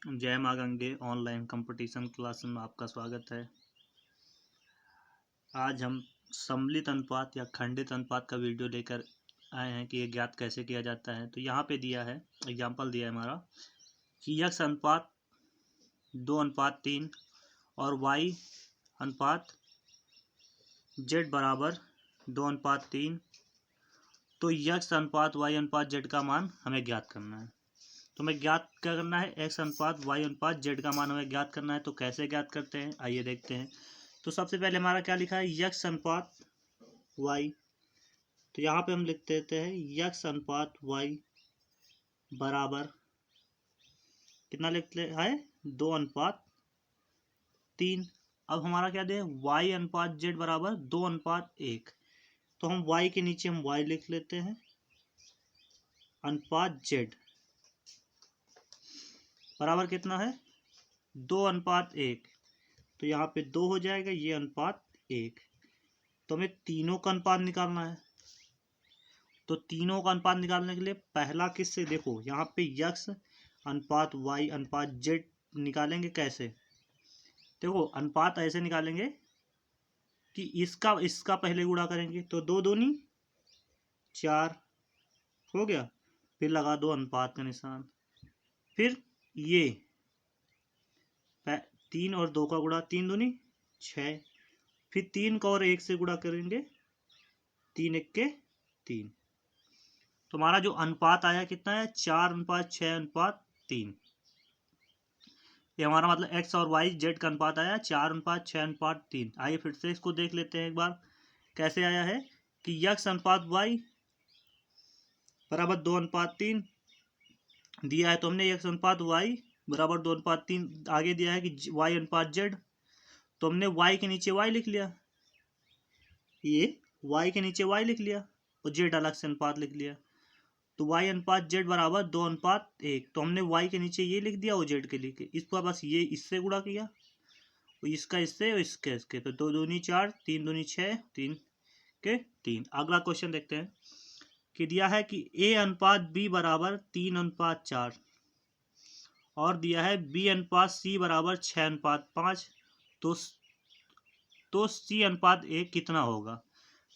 जय माँ Gange online competition class में आपका स्वागत है। आज हम सम्मिलित अनुपात या खंडित अनुपात का वीडियो लेकर आए हैं कि ये ज्ञात कैसे किया जाता है। तो यहाँ पे दिया है, एग्जाम्पल दिया है हमारा कि x अनुपात 2:3 और y अनुपात z बराबर 2:3। तो x अनुपात y अनुपात z का मान हमें ज्ञात करना है। तो हमें ज्ञात क्या करना है, x अनुपात y अनुपात z का मान हमें ज्ञात करना है। तो कैसे ज्ञात करते हैं, आइए देखते हैं। तो सबसे पहले हमारा क्या लिखा है, x अनुपात y। तो यहाँ पे हम लिख देते हैं x अनुपात y बराबर कितना लिखते हैं, 2:3। अब हमारा क्या दे, y अनुपात z बराबर 2:1। तो हम y के नीचे हम y लिख लेते हैं, अनुपात z बराबर कितना है, 2:1। तो यहाँ पे 2 हो जाएगा, ये अनुपात 1। तो हमें तीनों का अनुपात निकालना है। तो तीनों का अनुपात निकालने के लिए पहला किससे, देखो यहाँ पे x अनुपात y अनुपात z निकालेंगे कैसे। देखो अनुपात ऐसे निकालेंगे कि इसका पहले गुणा करेंगे। तो 2 दूनी 4 हो गया, फिर लगा दो अनुपात का निशान। फिर ये 3 और 2 का गुणा, 3 दूनी 6। फिर 3 का और 1 से गुणा करेंगे, 3 1 के 3। तो हमारा जो अनुपात आया कितना है, 4:6:3। ये हमारा मतलब x और y z का अनुपात आया 4:6:3। आइए फिर से इसको देख लेते हैं एक बार कैसे आया है कि x अनुपात y बराबर 2:3 दिया है। तो हमने x अनुपात y बराबर 2:3 आगे दिया है कि y अनुपात z। तो हमने y के नीचे y लिख लिया, ये y के नीचे y लिख लिया और z अलग से अनुपात लिख लिया। तो y अनुपात z बराबर 2:1। तो हमने y के नीचे ये लिख दिया और z के लिए इस पर बस ये इससे गुणा किया, और इसका इससे और इसके इसके। तो 2 दूनी 4, 3 दूनी 6, 3 के 3। अगला क्वेश्चन देखते हैं कि दिया है कि a अनुपात b बराबर 3:4 और दिया है b अनुपात c बराबर 6:5। तो c अनुपात a कितना होगा।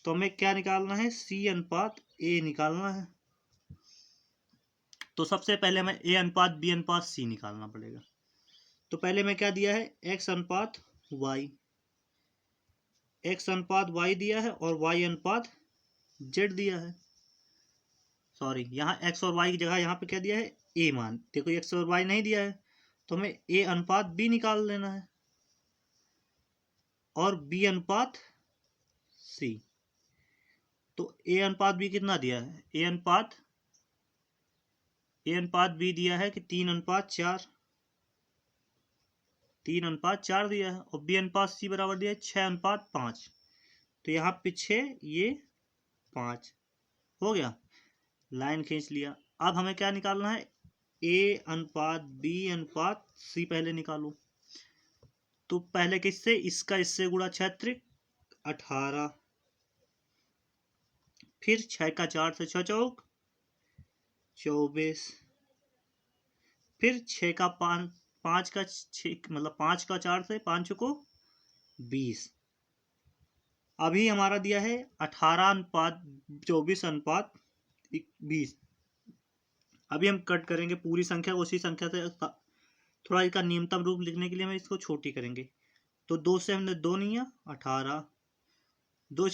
तो हमें क्या निकालना है, c अनुपात a निकालना है। तो सबसे पहले हमें a अनुपात b अनुपात c निकालना पड़ेगा। तो पहले में क्या दिया है, x अनुपात y, x अनुपात y दिया है और y अनुपात z दिया है। सॉरी, यहाँ x और y की जगह यहाँ पे क्या दिया है, a मान। देखो x और y नहीं दिया है, तो हमें a अनुपात b निकाल लेना है और b अनुपात c। तो a अनुपात b कितना दिया है, a अनुपात b दिया है कि 3:4, 3:4 दिया है। और b अनुपात c बराबर दिया है 6:5। तो यहाँ पे 6, ये 5 हो गया, लाइन खींच लिया। अब हमें क्या निकालना है, a अनुपात b अनुपात c पहले निकालो। तो पहले किससे, इसका इससे गुणा 6 18, फिर 6 का 4 से 6 चौक 24, फिर 6 का 5 का 6 मतलब 5 का 4 से 5 को 20। अभी हमारा दिया है 18:24:20। अभी हम कट करेंगे पूरी संख्या, उसी संख्या से थोड़ा इसका न्यूनतम रूप लिखने के लिए हम इसको छोटी करेंगे। तो 2 से हमने 2 लिया, 18, 2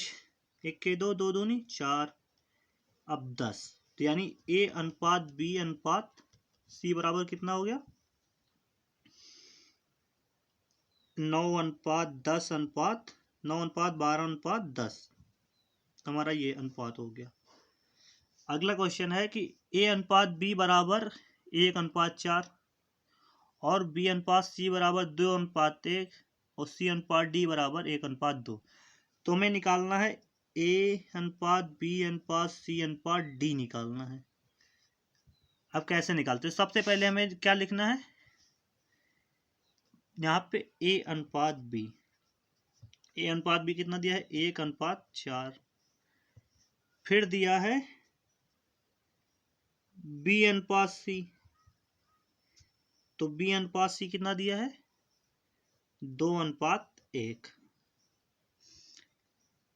1 के 2, 2 दूनी 4, अब 10। तो यानी a अनुपात b अनुपात c बराबर कितना हो गया, 9:10:10। हमारा ये अनुपात हो गया। अगला क्वेश्चन है कि a अनुपात b बराबर 1:4 और b अनुपात c बराबर 2:1 और c अनुपात d बराबर 1:2। तो हमें निकालना है a अनुपात b अनुपात c अनुपात d निकालना है। अब कैसे निकालते हैं, सबसे पहले हमें क्या लिखना है, यहाँ पे a अनुपात b, a अनुपात b कितना दिया है, 1:4। फिर दिया है b अनुपात c, तो B अनुपात C कितना दिया है? 2:1।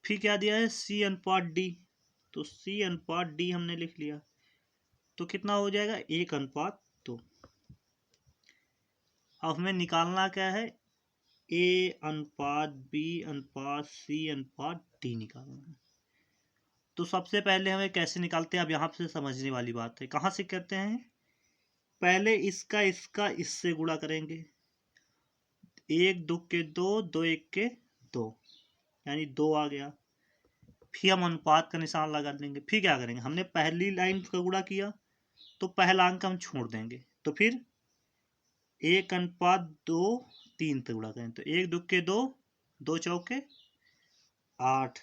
फिर क्या दिया है? C अनुपात D। तो C अनुपात D हमने लिख लिया, तो कितना हो जाएगा? 1:2। अब हमें निकालना क्या है? A अनुपात B अनुपात C अनुपात D निकालना है। तो सबसे पहले हमें कैसे निकालते हैं? अब यहाँ से समझने वाली बात है। कहाँ से करते हैं? पहले इसका इससे गुणा करेंगे। 1 2 के 2, 2 1 के 2, यानी 2 आ गया। फिर हम अनुपात का निशान लगा देंगे। फिर क्या करेंगे? हमने पहली लाइन का गुणा किया तो पहला अंक हम छोड़ देंगे, तो फिर 1:2 3 से गुणा करें, तो 1 2 के 2, 2 चौके 8।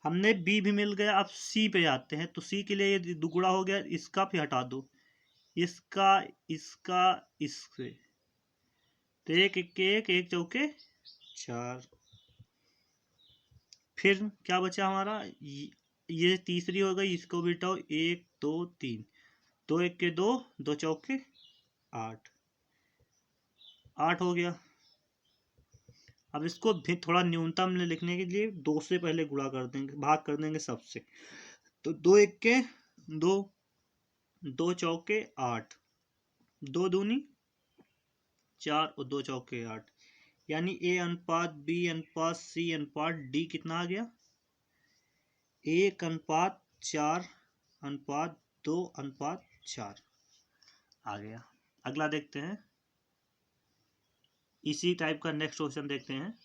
हमने B भी मिल गया। अब C पे आते हैं, तो C के लिए ये दुगुना हो गया, इसका भी हटा दो, इसका इससे, तो 1 1 के 1, 1 चौके 4। फिर क्या बचा हमारा? ये तीसरी हो गई, इसको भी हटाओ, 1 2 3, 2 1 के 2, 2 चौके 8, 8 हो गया। अब इसको भी थोड़ा न्यूनतम में लिखने के लिए 2 से पहले गुणा कर देंगे, भाग कर देंगे सबसे। तो 2 1 के 2, 2 चौके 8, 2 दूनी 4 और 2 चौके 8, यानी A अनुपात B अनुपात C अनुपात D कितना आ गया? 1:4:2:4 आ गया। अगला देखते हैं, इसी टाइप का नेक्स्ट क्वेश्चन देखते हैं।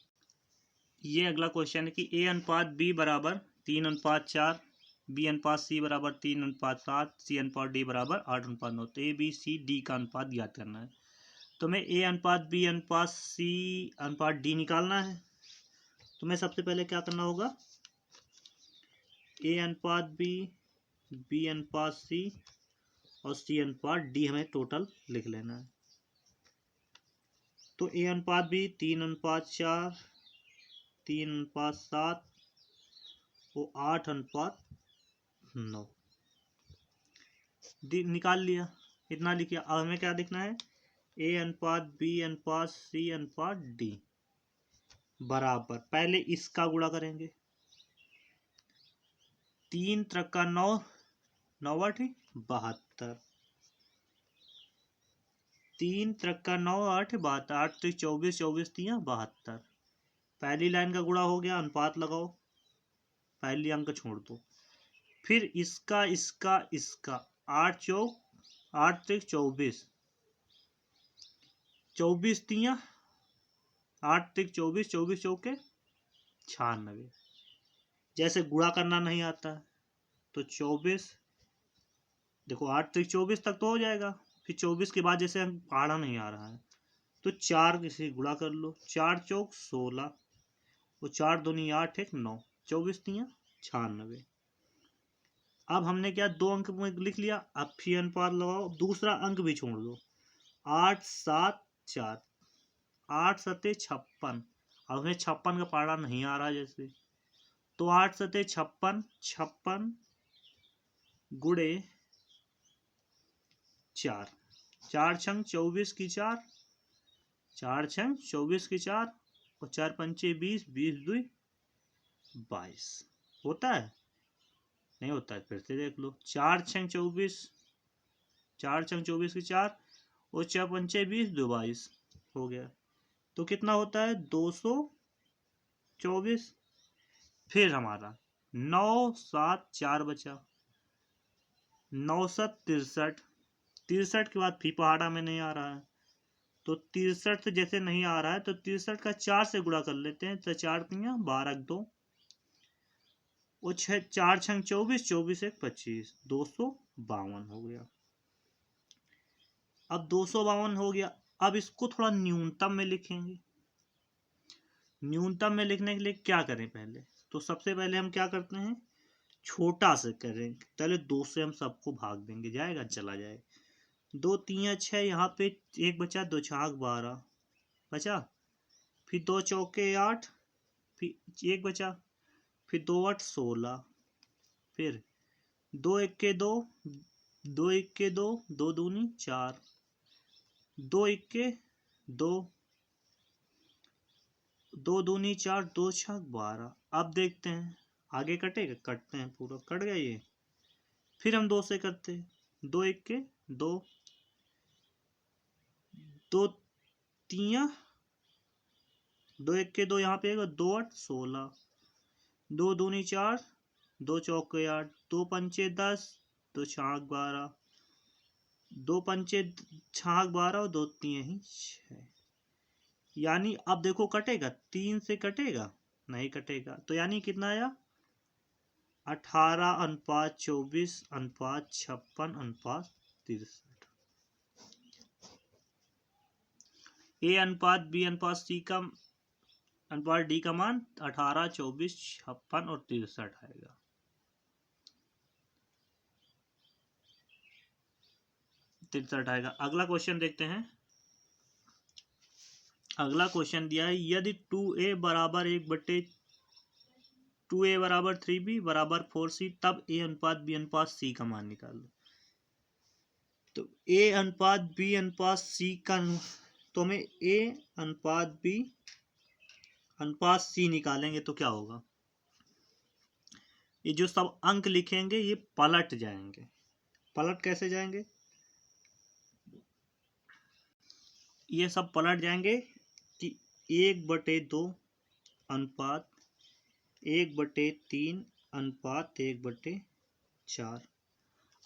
ये अगला क्वेश्चन है कि A अनुपात B बराबर 3:4, B अनुपात C बराबर 3:7, C अनुपात D बराबर 8:9। तो A B C D का अनुपात ज्ञात करना है। तो हमें A अनुपात B अनुपात C अनुपात D निकालना है। तो मैं सबसे पहले क्या करना होगा? A अनुपात B, B अनुपात C और C अनुपात D हमें टोटल लिख लेना है। तो A अनुपात B 3:4, 3:7 और 8:9 निकाल लिया, इतना लिखिए। अब हमें क्या लिखना है? A अनुपात B अनुपात C अनुपात D बराबर, पहले इसका गुणा करेंगे। 3 3 9, 9 8 72, 3 3 9 8 72, 8 3 24, 24 3 72। पहली लाइन का गुणा हो गया, अनुपात लगाओ, पहली अंक छोड़ दो। फिर इसका 8 चौक 8 3 24, 24 3 8 3 24, 24 चौके 96। जैसे गुणा करना नहीं आता है तो 24, देखो 8 3 24 तक तो हो जाएगा। फिर 24 के बाद जैसे हम पढ़ा नहीं आ रहा है तो 4 किसी गुणा कर लो, 4 चौक 16 और 4 दूनी 8 1 9, 24 3 96। अब हमने क्या 2 अंक में लिख लिया। अब फिर अनुपात लगाओ, दूसरा अंक भी छोड़ दो, 8 7 4, 8 7 56। अब हमें 56 का पढ़ा नहीं आ रहा जैसे, तो 8 7 56, 56 गुणे 4, 4 छंग 24 की 4, 4 छंग 24 की 4 और 4 पंचे 20, 20 2 22। होता है? नहीं होता है, फिर से देख लो। 4 छंग 24, 4 छंग 24 की 4 और 4 पंचे 20, 2 22 हो गया। तो कितना होता है? 224। फिर हमारा 9 7 4 बचा, 9 7 63, 63 के बाद फिर पहाड़ा में नहीं आ रहा है, तो 63 से जैसे नहीं आ रहा है तो 63 का 4 से गुणा कर लेते हैं, तो 4 3 12 2 और 4 छंग 24, 24 1 25, 252 हो गया। अब 252 हो गया। अब इसको थोड़ा न्यूनतम में लिखेंगे। न्यूनतम में लिखने के लिए क्या करें? पहले तो सबसे पहले हम क्या करते हैं, छोटा से करें। पहले 2 से हम सबको भाग देंगे, जाएगा चला जाएगा। 2 3 6, यहाँ पे 1 बचा, 2 छाक 12 बचा, फिर 2 चौके 8, फिर 1 बचा, फिर 2 8 16, फिर 2 1 के 2, 2 1 के 2, 2 दूनी 4, दो इक्के दो, दो दूनी चार, दो छक 12। अब देखते हैं आगे कटेगा, कटते हैं, पूरा कट गया ये। फिर हम दो से करते हैं, दो इक्के दो, दो तिया, दो इक्के दो, यहाँ पे आएगा 2 8 16, दो दूनी चार, दो चौके 8, दो पंचे 10, दो छाक 12, दो पंचे छाक 12 और दो तिया ही 6। यानी अब देखो कटेगा, 3 से कटेगा नहीं कटेगा, तो यानी कितना आया 18:24:56:63। ए अनुपात बी अनुपात सी का अनुपात डी का मान 18, 24, 56 और 63 आएगा। अगला क्वेश्चन देखते हैं। अगला क्वेश्चन दिया है, यदि 2a बराबर 2a बराबर 3b बराबर 4c, तब a अनुपात b अनुपात c का मान निकालो। तो a अनुपात b अनुपात c का, तो हमें a अनुपात b अनुपात c निकालेंगे तो क्या होगा, ये जो सब अंक लिखेंगे ये पलट जाएंगे। पलट कैसे जाएंगे, ये सब पलट जाएंगे कि 1/2 अनुपात 1/3 अनुपात 1/4।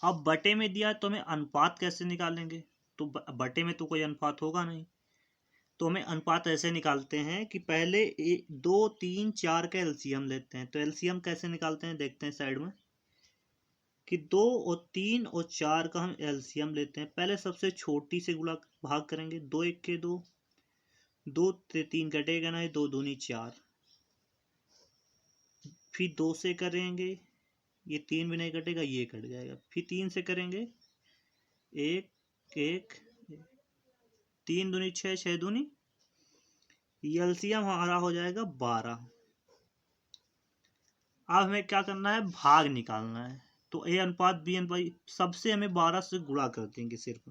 अब बटे में दिया तो हमें अनुपात कैसे निकालेंगे, तो बटे में तो कोई अनुपात होगा नहीं, तो हमें अनुपात ऐसे निकालते हैं कि पहले 2 3 4 का एलसीएम लेते हैं। तो एलसीएम कैसे निकालते हैं देखते हैं साइड में, कि 2 और 3 और 4 का हम एलसीएम लेते हैं। पहले सबसे छोटी से गुणा भाग करेंगे, 2 इक्के 2, 2 से 3 कटेगा नहीं, 2 दूनी 4, फिर 2 से करेंगे, ये 3 भी नहीं कटेगा, ये कट जाएगा। फिर 3 से करेंगे, 1 1, 3 दूनी 6, 6 दूनी, एलसीएम हमारा हो जाएगा 12। अब हमें क्या करना है, भाग निकालना है। तो ए अनुपात बी अनुपात सबसे हमें 12 से गुणा कर देंगे सिर्फ।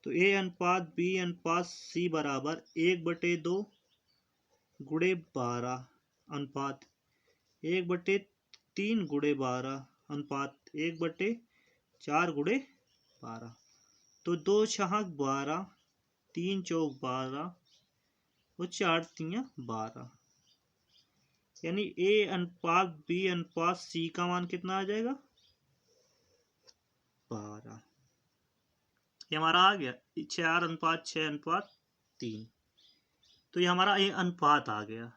तो ए अनुपात बी अनुपात सी बराबर 1/2 गुणे 12 अनुपात 1/3 गुणे 12 अनुपात 1/4 गुणे 12। तो 2 छहाक 12, 3 चौक 12 और 4 तिया 12। यानी ए अनुपात बी अनुपात सी का मान कितना आ जाएगा, 12। ये हमारा आ गया 4:6:3। तो ये हमारा ए अनुपात आ गया।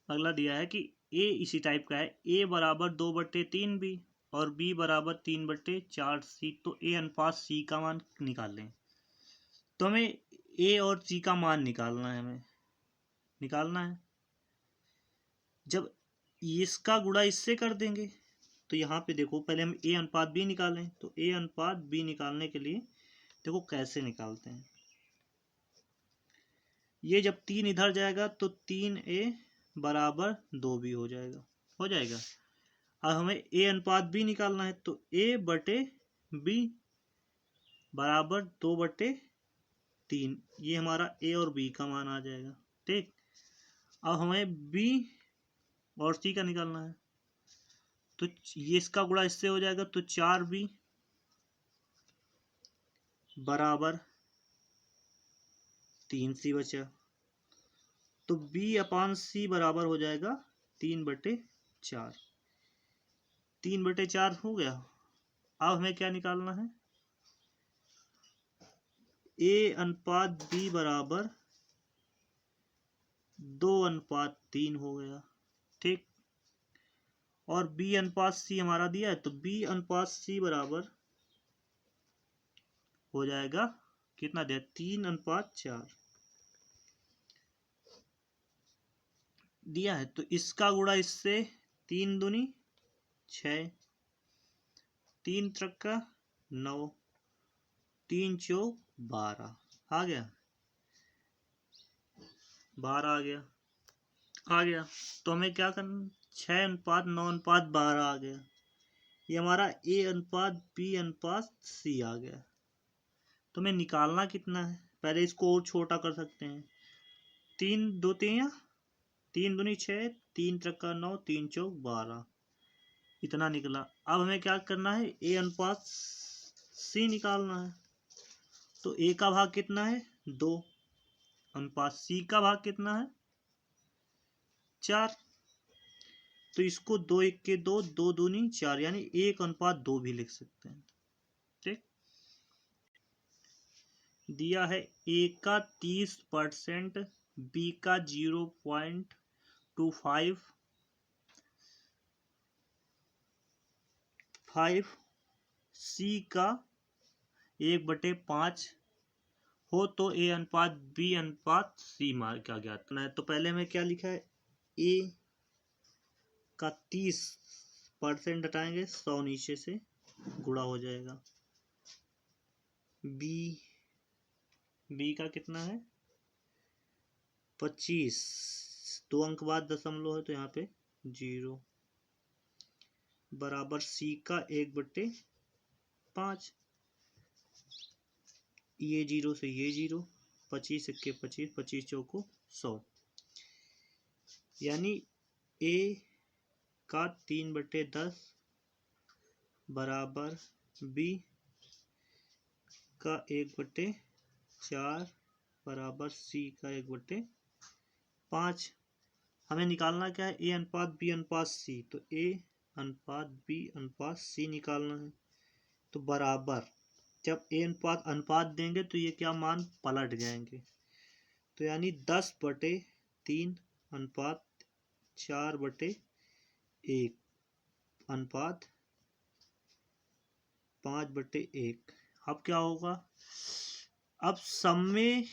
अगला दिया है कि ए इसी टाइप का है, ए बराबर 2/3b और बी बराबर 3/4c। तो ए अनुपात सी का मान निकालें। तो हमें ए और सी का मान निकालना है, हमें निकालना है। जब इसका गुणा इससे कर देंगे, तो यहाँ पे देखो पहले हम ए अनुपात बी निकालें। तो ए अनुपात बी निकालने के लिए देखो कैसे निकालते हैं। ये जब 3 इधर जाएगा तो 3a बराबर 2b हो जाएगा, हो जाएगा। अब हमें ए अनुपात बी निकालना है, तो a/b बराबर 2/3। ये हमारा ए और बी का मान आ जाएगा, ठीक। अब हमें बी और सी का निकालना है, तो ये इसका गुणा इससे हो जाएगा, तो 4b बराबर 3c बचा। तो b/c बराबर हो जाएगा 3/4। 3/4 हो गया। अब हमें क्या निकालना है, ए अनुपात बी बराबर 2:3 हो गया, ठीक। और बी अनुपात सी हमारा दिया है, तो बी अनुपात सी बराबर हो जाएगा कितना दिया, 3:4 दिया है। तो इसका गुणा इससे, 3 दूनी 6, 3 त्रिका 9, 3 चौक 12 आ गया, 12 आ गया। तो हमें क्या करना, 6:9:12 आ गया। ये हमारा ए अनुपात बी अनुपात सी आ गया। तो हमें निकालना कितना है, पहले इसको और छोटा कर सकते हैं। 3 2 3 3 दूनी 6, 3 त्रिका 9, 3 चौक 12, इतना निकला। अब हमें क्या करना है, ए अनुपात सी निकालना है। तो ए का भाग कितना है 2, अनुपात सी का भाग कितना है 4। तो इसको 2 1 के 2, 2 दूनी 4, यानी 1:2 भी लिख सकते हैं। ठीक, दिया है ए का 30%, बी का 0.25, 5 सी का 1/5 हो तो ए अनुपात बी अनुपात सी मान क्या ज्ञात करना है। तो पहले में क्या लिखा है, ए का 30% हटाएंगे, 100 नीचे से गुणा हो जाएगा। बी का कितना है 25, 2 अंक बाद दशमलव है तो यहाँ पे 0, बराबर सी का 1/5, ये 0 से ये 0, 25 1 25, 25 चौको 100, यानी ए का 3/10 बराबर बी का 1/4 बराबर सी का 1/5। हमें निकालना क्या है, ए अनुपात बी अनुपात सी। तो ए अनुपात बी अनुपात सी निकालना है। तो बराबर, जब ए अनुपात अनुपात देंगे तो ये क्या मान पलट जाएंगे। तो यानी 10/3 अनुपात 4/1 अनुपात 5/1। अब क्या होगा, अब सम में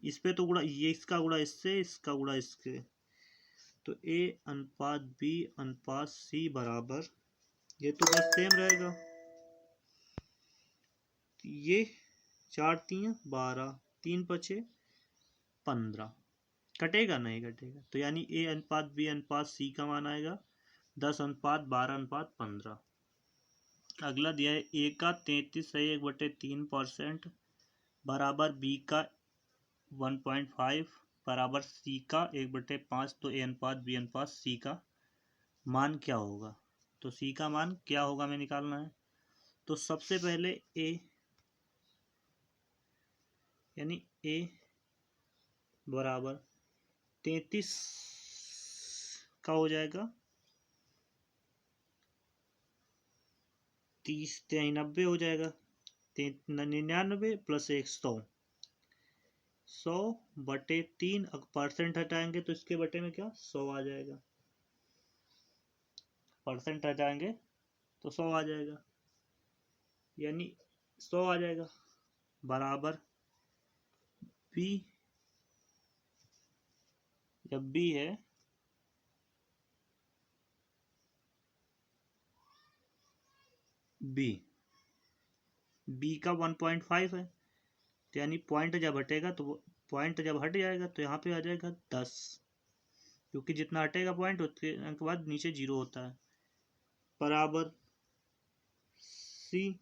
इस पे तो गुणा, ये इसका गुणा इससे, इसका गुणा इसके। तो ए अनुपात बी अनुपात सी बराबर, ये तो बस सेम रहेगा, ये 4 3 12, 3 5 15, कटेगा नहीं कटेगा। तो यानी ए अनुपात बी अनुपात सी का मान आएगा 10:12:15। अगला दिया है ए का 33.1/3% बराबर बी का 1.5 बराबर सी का 1/5। तो ए अनुपात बी अनुपात सी का मान क्या होगा। तो सी का मान क्या होगा हमें निकालना है। तो सबसे पहले ए, यानी ए बराबर 33 का हो जाएगा 30 90 हो जाएगा, 99 प्लस 1 100, 100/3। परसेंट हटाएंगे तो इसके बटे में क्या 100 आ जाएगा, परसेंट हटाएंगे तो 100 आ जाएगा, यानी 100 आ जाएगा बराबर बी, जब बी है बी का 1.5 है, तो यानी पॉइंट जब हटेगा तो पॉइंट जब हट जाएगा तो यहाँ पे आ जाएगा 10, क्योंकि जितना हटेगा पॉइंट उतने के बाद नीचे 0 होता है, बराबर सी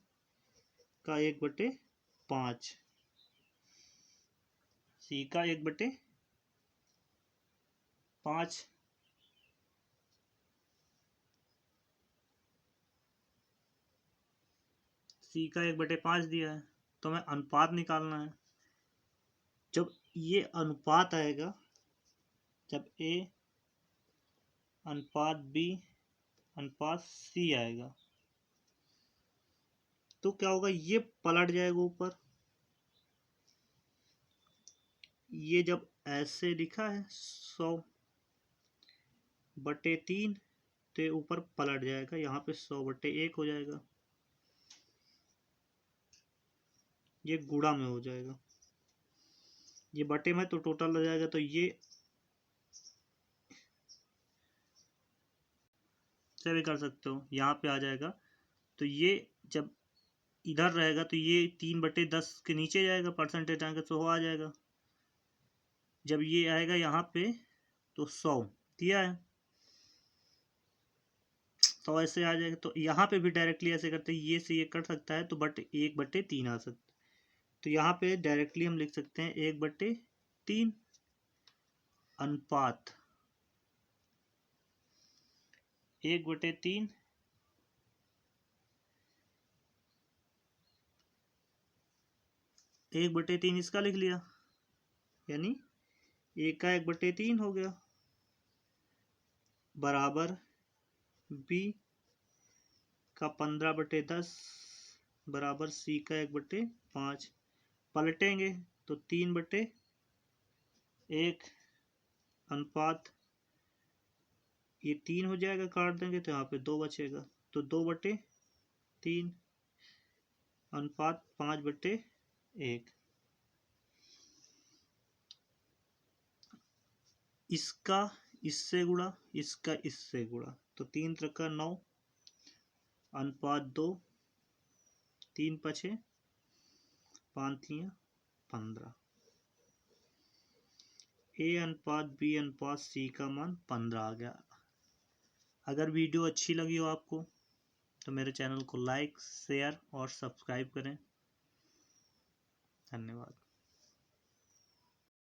का 1/5, सी का 1/5, सी का 1/5 दिया है। तो हमें अनुपात निकालना है। जब ये अनुपात आएगा, जब ए अनुपात बी अनुपात सी आएगा तो क्या होगा, ये पलट जाएगा ऊपर। ये जब ऐसे लिखा है 100/3 तो ऊपर पलट जाएगा, यहाँ पे 100/1 हो जाएगा, ये गुणा में हो जाएगा, ये बटे में तो टोटल हो जाएगा। तो ये से भी कर सकते हो, यहाँ पे आ जाएगा। तो ये जब इधर रहेगा तो ये 3/10 के नीचे जाएगा, परसेंटेज आएगा तो 100 आ जाएगा। जब ये आएगा यहाँ पे तो 100 दिया है, 100 ऐसे आ जाएगा। तो यहाँ पे भी डायरेक्टली ऐसे करते हैं, ये से ये कट सकता है तो 1/3 आ सकता है। तो यहाँ पे डायरेक्टली हम लिख सकते हैं 1/3 अनुपात 1/3 1/3 इसका लिख लिया, यानी ए का 1/3 हो गया, बराबर बी का 15/10 बराबर सी का 1/5। पलटेंगे तो 3/1 अनुपात ये 3 हो जाएगा, काट देंगे तो यहाँ पे 2 बचेगा, तो 2/3 अनुपात 5/1। इसका इससे गुणा, इसका इससे गुणा, तो 3 त्रिका 9 अनुपात 2, 3 पछे 5 तियां 15। ए अनुपात बी अनुपात सी का मान 15 आ गया। अगर वीडियो अच्छी लगी हो आपको तो मेरे चैनल को लाइक, शेयर और सब्सक्राइब करें। धन्यवाद।